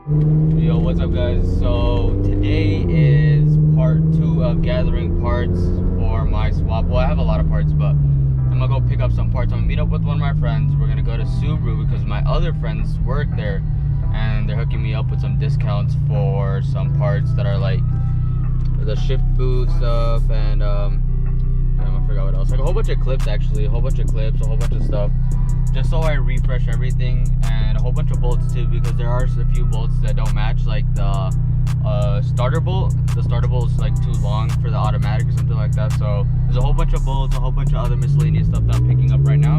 Yo, what's up guys? So today is part 2 of gathering parts for my swap. Well, I have a lot of parts, but I'm gonna go pick up some parts. I'm gonna meet up with one of my friends. We're gonna go to Subaru because my other friends work there and they're hooking me up with some discounts for some parts that are like the shift boot stuff and I forgot what else. Like a whole bunch of clips actually, a whole bunch of clips, a whole bunch of stuff. Just so I refresh everything, and a whole bunch of bolts too, because there are a few bolts that don't match, like the starter bolt. The starter bolt is like too long for the automatic or something like that. So there's a whole bunch of bolts, a whole bunch of other miscellaneous stuff that I'm picking up right now.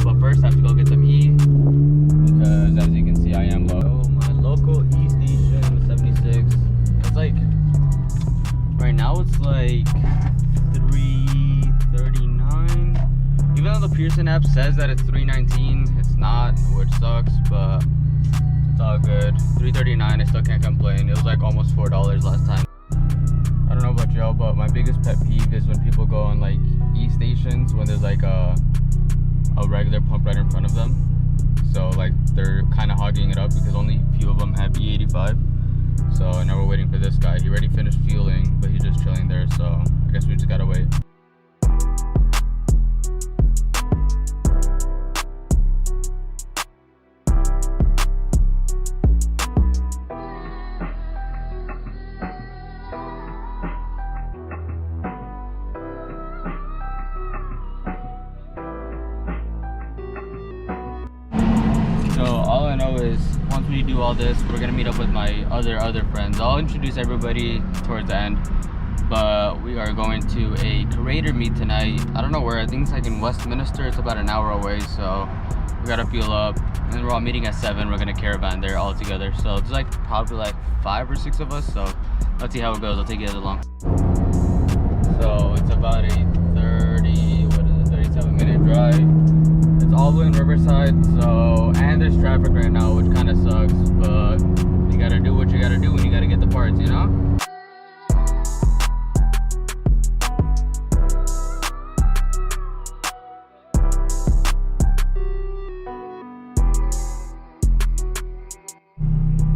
But first I have to go get some E, because as you can see I am low. My local E station 76. It's like right now it's like 339. Even though the Pearson app says that it's 319, it's not, which sucks, but it's all good. 339, I still can't complain. It was like almost $4 last time. I don't know about y'all, but my biggest pet peeve is when people go on like E stations when there's like a regular pump right in front of them. So like they're kind of hogging it up because only a few of them have E85. So now we're waiting for this guy. He already finished fueling, but he's just chilling there. So I guess we just gotta wait. So all I know is once we do all this, we're gonna meet up with my other friends. I'll introduce everybody towards the end, but we are going to a creator meet tonight. I don't know where. I think it's like in Westminster. It's about an hour away, so we gotta fuel up. And then we're all meeting at 7. We're gonna caravan there all together. So it's like probably like 5 or 6 of us. So let's see how it goes. I'll take you guys along. So it's about a 37-minute drive. It's all the way in Riverside, so, and there's traffic right now, which kind of sucks, but you gotta do what you gotta do when you gotta get the parts, you know?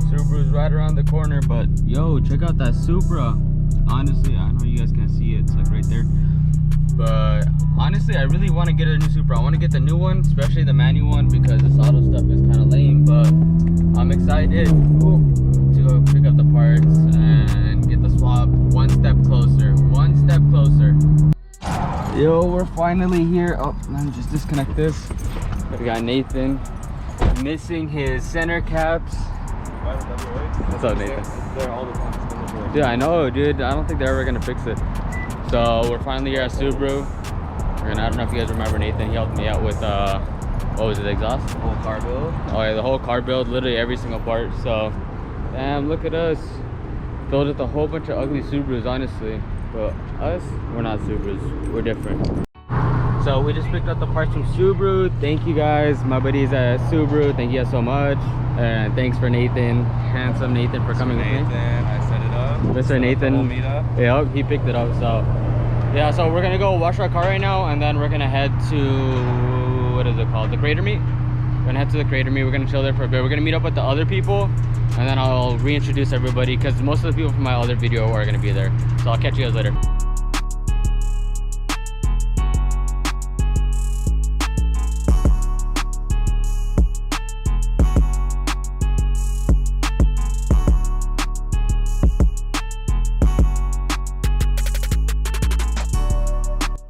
Subaru's right around the corner, but yo, check out that Supra. Honestly, I know you guys can't see it, it's like right there. But honestly, I really want to get a new Supra. I want to get the new one, especially the manual one, because this auto stuff is kind of lame. But I'm excited to go pick up the parts and get the swap one step closer. One step closer. Yo, we're finally here. Oh, let me just disconnect this. We got Nathan missing his center caps. What's up, Nathan? They're all the time. Dude, I know, dude. I don't think they're ever gonna fix it. So we're finally here at Subaru. I don't know if you guys remember Nathan. He helped me out with what was it, exhaust? The whole car build. Oh yeah, the whole car build, literally every single part. So damn, look at us. Filled with a whole bunch of ugly Subarus, honestly. But us, we're not Subarus. We're different. So we just picked up the parts from Subaru. Thank you guys, my buddies at Subaru. Thank you guys so much. And thanks for Nathan, handsome Nathan, for coming with me. I set it up. Mr. Nathan. Yeah, he picked it up. So yeah, so we're gonna go wash our car right now, and then we're gonna head to, what is it called, the creator meet. We're gonna head to the creator meet. We're gonna chill there for a bit. We're gonna meet up with the other people, and then I'll reintroduce everybody, because most of the people from my other video are gonna be there. So I'll catch you guys later.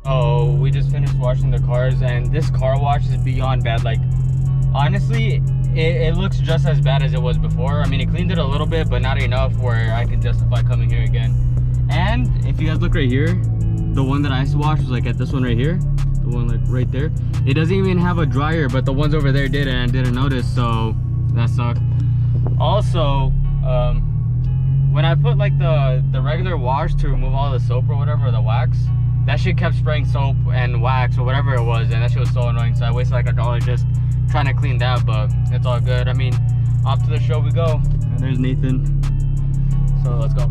Oh, we just finished washing the cars, and this car wash is beyond bad. Like, honestly, it looks just as bad as it was before. I mean, it cleaned it a little bit, but not enough where I can justify coming here again. And if you guys look right here, the one that I washed was like at this one right here, the one like right there. It doesn't even have a dryer, but the ones over there did, and I didn't notice, so that sucked. Also, when I put like the regular wash to remove all the soap or whatever, the wax, that shit kept spraying soap and wax or whatever it was, and that shit was so annoying. So I wasted like $1 just trying to clean that, but it's all good. I mean, off to the show we go. And there's Nathan. So let's go.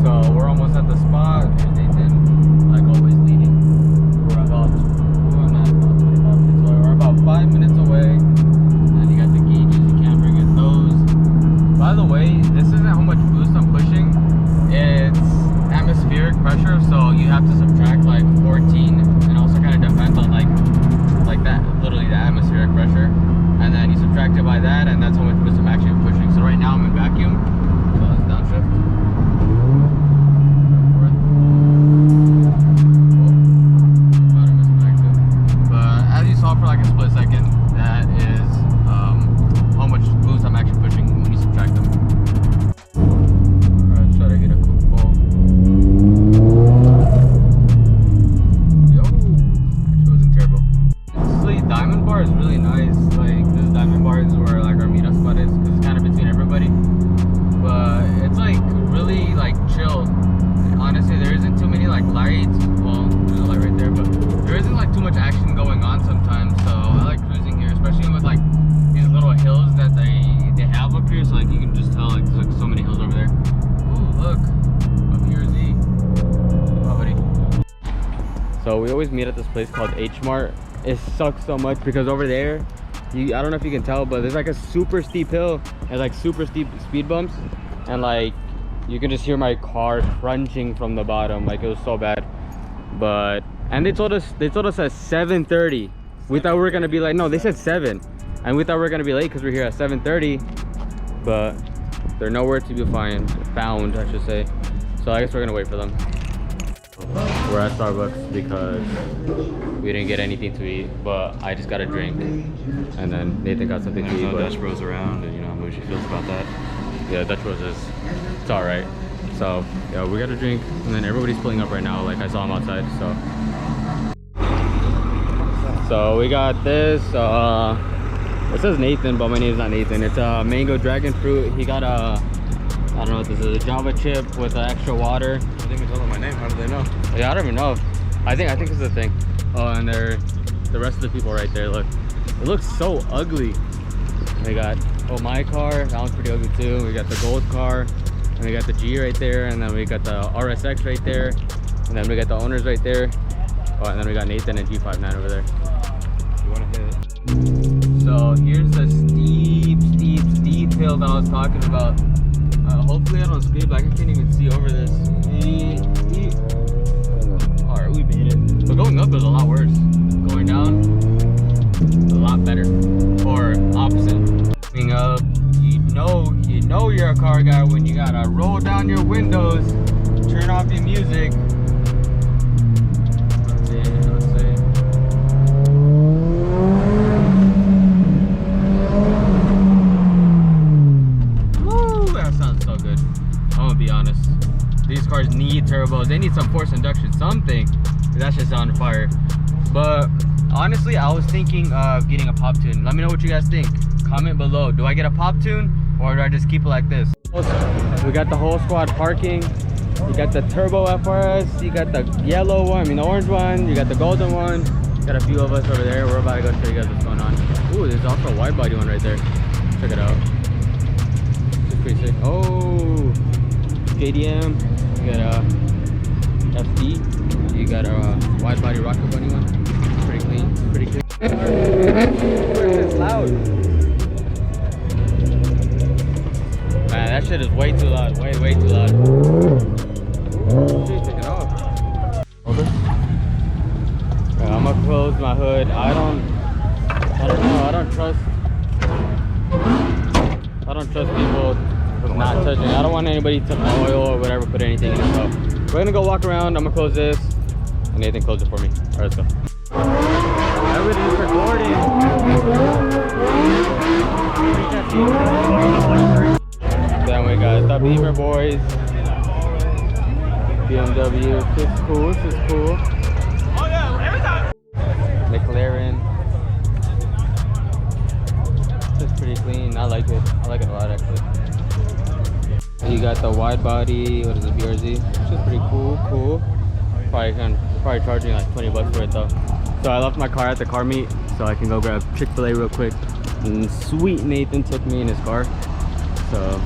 So we're almost at the spot. There's Nathan, like always leading. We're about 25 minutes away. We're about 5 minutes away. And you got the gauges, you can't bring it. by the way, this isn't how much boost I'm pushing. It's atmospheric pressure, so you have to subtract like 14, and also kind of depends on like that, literally the atmospheric pressure, and then you subtract it by that, and that's how much boost I'm actually pushing. So right now I'm in vacuum, so let's downshift. About to miss my exit. But as you saw for like a split second, that is how much boost I'm actually pushing when you subtract them. Alright, try to get a quick ball. Yo, actually wasn't terrible. Honestly, Diamond Bar is really nice. Like this Diamond Bar is where like our meetup spot is, because it's kind of between everybody. But it's like really like chill. Honestly, there isn't too many like lights. Well, there's a light right there, but there isn't like too much action going on sometimes. So I like cruising here, especially with like these little hills that they have up here. So like you can just tell like there's like so many hills over there. Ooh, look, up here is E. Oh, buddy. So we always meet at this place called H Mart. It sucks so much because over there, I don't know if you can tell, but there's like a super steep hill and like super steep speed bumps, and like you can just hear my car crunching from the bottom. Like it was so bad. But and they told us at 7:30. We thought we were gonna be like, no, they said 7, and we thought we were gonna be late because we're here at 7:30, but they're nowhere to be found, I should say. So I guess we're gonna wait for them. We're at Starbucks because we didn't get anything to eat, but I just got a drink, and then Nathan got something to eat. There's no Dutch Bros around, and you know how Moshi feels about that. Yeah, Dutch Bros it's all right. So yeah, we got a drink, and then everybody's pulling up right now. Like I saw them outside. So we got this. It says Nathan, but my name is not Nathan. It's a mango dragon fruit. He got a, I don't know what this is, a Java chip with extra water. I didn't even tell them my name. How do they know? Yeah, I don't even know. I think it's the thing. Oh, and they're the rest of the people right there. Look, it looks so ugly. They got my car. That one's pretty ugly too. We got the gold car, and we got the G right there, and then we got the RSX right there, and then we got the owners right there. Oh, and then we got Nathan and G59 over there. You want to hit it? So here's the steep hill that I was talking about. Hopefully I don't speed, but I can't even see over this. Alright, we made it. But going up is a lot worse. Going down is a lot better. Or opposite. Going up, you know you're a car guy when you gotta roll down your windows, turn off your music. Let's see. Woo, that sounds so good. I'm gonna be honest. These cars need turbos. They need some forced induction, something. That shit's on fire. But honestly, I was thinking of getting a pop tune. Let me know what you guys think. Comment below. Do I get a pop tune, or do I just keep it like this? We got the whole squad parking. You got the turbo FRS. You got the yellow one. I mean the orange one. You got the golden one. Got a few of us over there. We're about to go show you guys what's going on. Ooh, there's also a wide body one right there. Check it out. It's pretty sick. Oh, KDM. You got a FD. You got a wide body rocket bunny one. Pretty clean. Pretty clean. It's loud. Man, that shit is way too loud. Way too loud. She's taking off. Okay. Right, I'm gonna close my hood. I don't know. I don't trust people not touching. I don't want anybody to oil or whatever, put anything in it. So we're gonna go walk around. I'm gonna close this, and Nathan close it for me. All right, let's go. Everything's recording. Then we got the Beamer boys, BMW. This is cool. This is cool. McLaren. This is pretty clean. I like it. I like it a lot actually. You got the wide body. What is it? BRZ. Which is pretty cool. Probably charge me like 20 bucks for it though. So I left my car at the car meet, so I can go grab Chick-fil-A real quick. And sweet Nathan took me in his car. So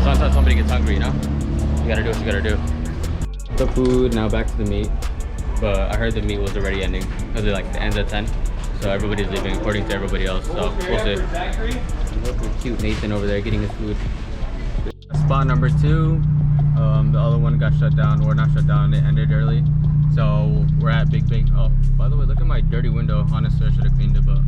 sometimes somebody gets hungry, you know? You gotta do what you gotta do. The food, now back to the meat. But I heard the meat was already ending. Because it like ends at 10. So everybody's leaving according to everybody else. So we'll see. Look at cute Nathan over there getting his food. Spot number 2. The other one got shut down, or not shut down, it ended early. So we're at Big. Oh, by the way, look at my dirty window. Honestly, I should have cleaned it, but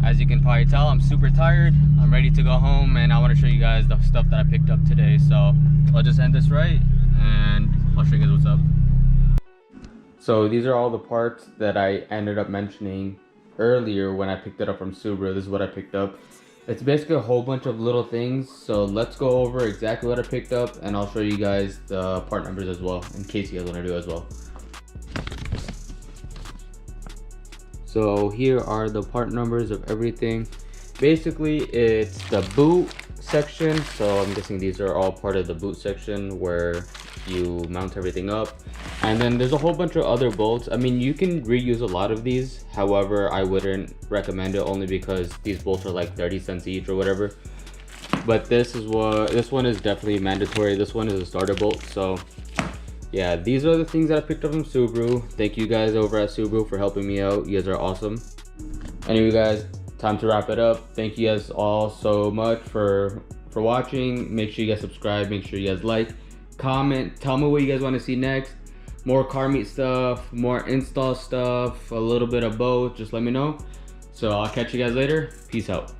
as you can probably tell, I'm super tired. I'm ready to go home, and I want to show you guys the stuff that I picked up today. So I'll just end this right, and I'll show you guys what's up. So these are all the parts that I ended up mentioning earlier when I picked it up from Subaru. This is what I picked up. It's basically a whole bunch of little things. So let's go over exactly what I picked up, and I'll show you guys the part numbers as well, in case you guys want to do as well. So here are the part numbers of everything. Basically, it's the boot section. So I'm guessing these are all part of the boot section where you mount everything up. And then there's a whole bunch of other bolts. I mean, you can reuse a lot of these. However, I wouldn't recommend it, only because these bolts are like 30 cents each or whatever. But this one is definitely mandatory. This one is a starter bolt. So yeah, these are the things that I picked up from Subaru. Thank you guys over at Subaru for helping me out. You guys are awesome. Anyway guys, time to wrap it up. Thank you guys all so much for watching. Make sure you guys subscribe. Make sure you guys like, comment, tell me what you guys want to see next. More car meet stuff, more install stuff, a little bit of both. Just let me know. So I'll catch you guys later. Peace out.